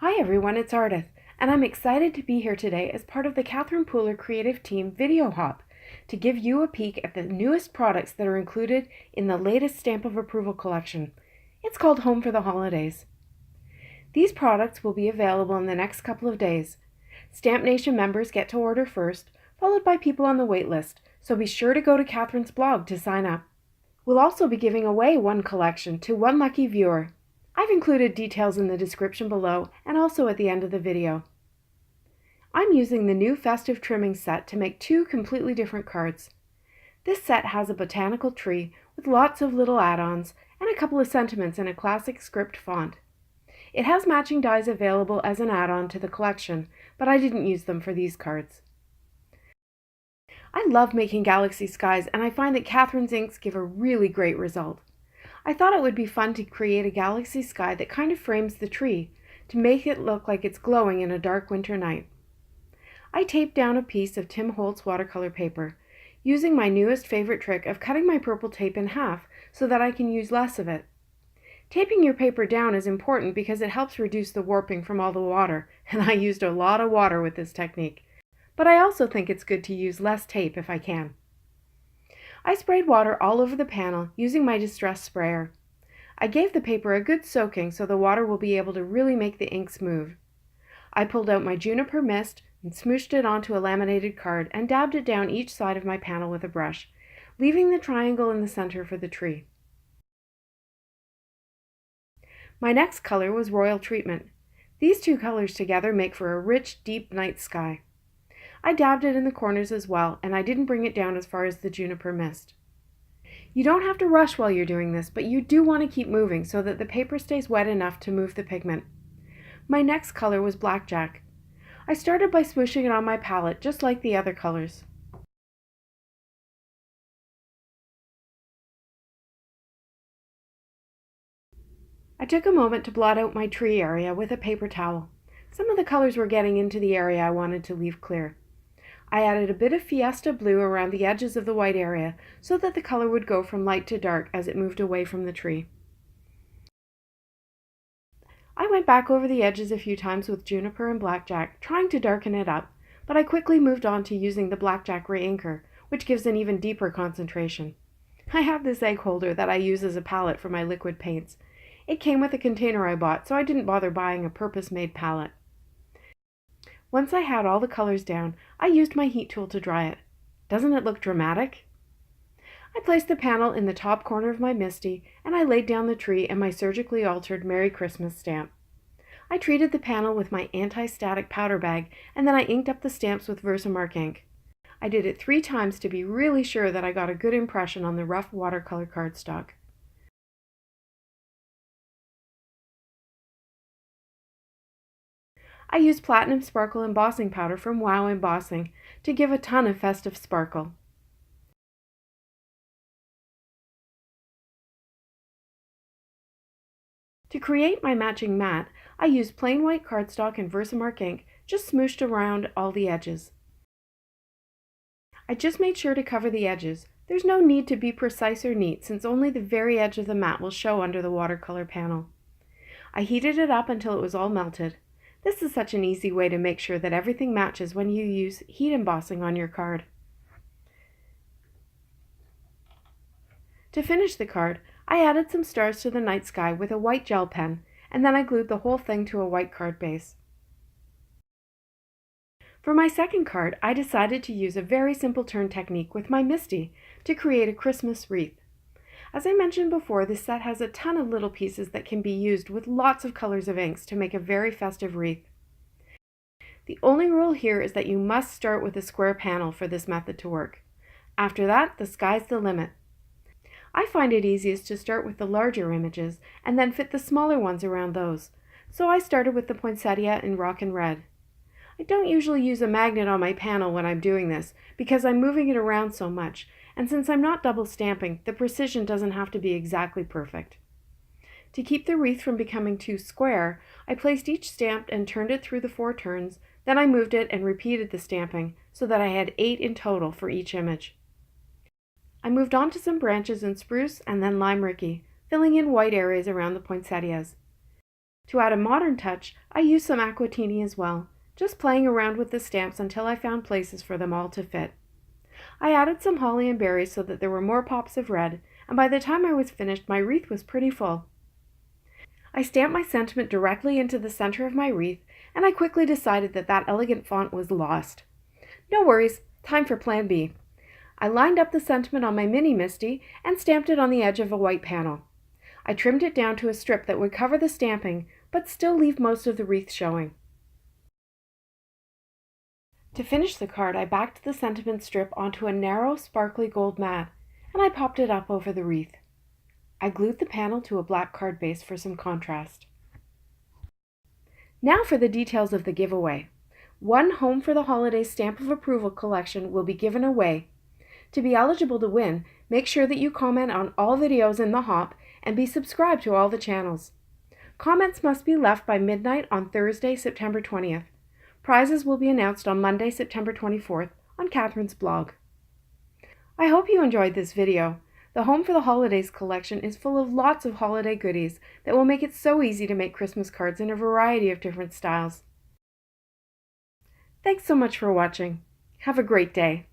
Hi everyone, it's Ardith, and I'm excited to be here today as part of the Catherine Pooler Creative Team Video Hop to give you a peek at the newest products that are included in the latest Stamp of Approval collection. It's called Home for the Holidays. These products will be available in the next couple of days. Stamp Nation members get to order first, followed by people on the wait list, so be sure to go to Catherine's blog to sign up. We'll also be giving away one collection to one lucky viewer. I've included details in the description below and also at the end of the video. I'm using the new Festive Trimmings set to make two completely different cards. This set has a botanical tree with lots of little add-ons and a couple of sentiments in a classic script font. It has matching dies available as an add-on to the collection, but I didn't use them for these cards. I love making galaxy skies, and I find that Catherine's inks give a really great result. I thought it would be fun to create a galaxy sky that kind of frames the tree, to make it look like it's glowing in a dark winter night. I taped down a piece of Tim Holtz watercolor paper, using my newest favorite trick of cutting my purple tape in half so that I can use less of it. Taping your paper down is important because it helps reduce the warping from all the water, and I used a lot of water with this technique. But I also think it's good to use less tape if I can. I sprayed water all over the panel using my distress sprayer. I gave the paper a good soaking so the water will be able to really make the inks move. I pulled out my juniper mist and smooshed it onto a laminated card and dabbed it down each side of my panel with a brush, leaving the triangle in the center for the tree. My next color was Royal Treatment. These two colors together make for a rich, deep night sky. I dabbed it in the corners as well, and I didn't bring it down as far as the juniper mist. You don't have to rush while you're doing this, but you do want to keep moving so that the paper stays wet enough to move the pigment. My next color was Blackjack. I started by smooshing it on my palette, just like the other colors. I took a moment to blot out my tree area with a paper towel. Some of the colors were getting into the area I wanted to leave clear. I added a bit of Fiesta blue around the edges of the white area so that the color would go from light to dark as it moved away from the tree. I went back over the edges a few times with Juniper and Blackjack, trying to darken it up, but I quickly moved on to using the Blackjack Reinker, which gives an even deeper concentration. I have this egg holder that I use as a palette for my liquid paints. It came with a container I bought, so I didn't bother buying a purpose-made palette. Once I had all the colors down, I used my heat tool to dry it. Doesn't it look dramatic? I placed the panel in the top corner of my Misty, and I laid down the tree and my surgically altered Merry Christmas stamp. I treated the panel with my anti-static powder bag, and then I inked up the stamps with Versamark ink. I did it 3 times to be really sure that I got a good impression on the rough watercolor cardstock. I used Platinum Sparkle embossing powder from Wow Embossing to give a ton of festive sparkle. To create my matching mat, I used plain white cardstock and Versamark ink, just smooshed around all the edges. I just made sure to cover the edges. There's no need to be precise or neat since only the very edge of the mat will show under the watercolor panel. I heated it up until it was all melted. This is such an easy way to make sure that everything matches when you use heat embossing on your card. To finish the card, I added some stars to the night sky with a white gel pen, and then I glued the whole thing to a white card base. For my second card, I decided to use a very simple turn technique with my Misty to create a Christmas wreath. As I mentioned before, this set has a ton of little pieces that can be used with lots of colors of inks to make a very festive wreath. The only rule here is that you must start with a square panel for this method to work. After that, the sky's the limit. I find it easiest to start with the larger images and then fit the smaller ones around those, so I started with the poinsettia in Rock and Red. I don't usually use a magnet on my panel when I'm doing this because I'm moving it around so much, and since I'm not double stamping, the precision doesn't have to be exactly perfect. To keep the wreath from becoming too square, I placed each stamp and turned it through the 4 turns, then I moved it and repeated the stamping so that I had 8 in total for each image. I moved on to some branches in spruce and then lime ricky, filling in white areas around the poinsettias. To add a modern touch, I used some aquatini as well, just playing around with the stamps until I found places for them all to fit. I added some holly and berries so that there were more pops of red, and by the time I was finished, my wreath was pretty full. I stamped my sentiment directly into the center of my wreath, and I quickly decided that that elegant font was lost. No worries, time for plan B. I lined up the sentiment on my mini MISTI and stamped it on the edge of a white panel. I trimmed it down to a strip that would cover the stamping, but still leave most of the wreath showing. To finish the card, I backed the sentiment strip onto a narrow, sparkly gold mat, and I popped it up over the wreath. I glued the panel to a black card base for some contrast. Now for the details of the giveaway. One Home for the Holidays Stamp of Approval collection will be given away. To be eligible to win, make sure that you comment on all videos in the hop and be subscribed to all the channels. Comments must be left by midnight on Thursday, September 20th. Prizes will be announced on Monday, September 24th on Catherine's blog. I hope you enjoyed this video. The Home for the Holidays collection is full of lots of holiday goodies that will make it so easy to make Christmas cards in a variety of different styles. Thanks so much for watching. Have a great day.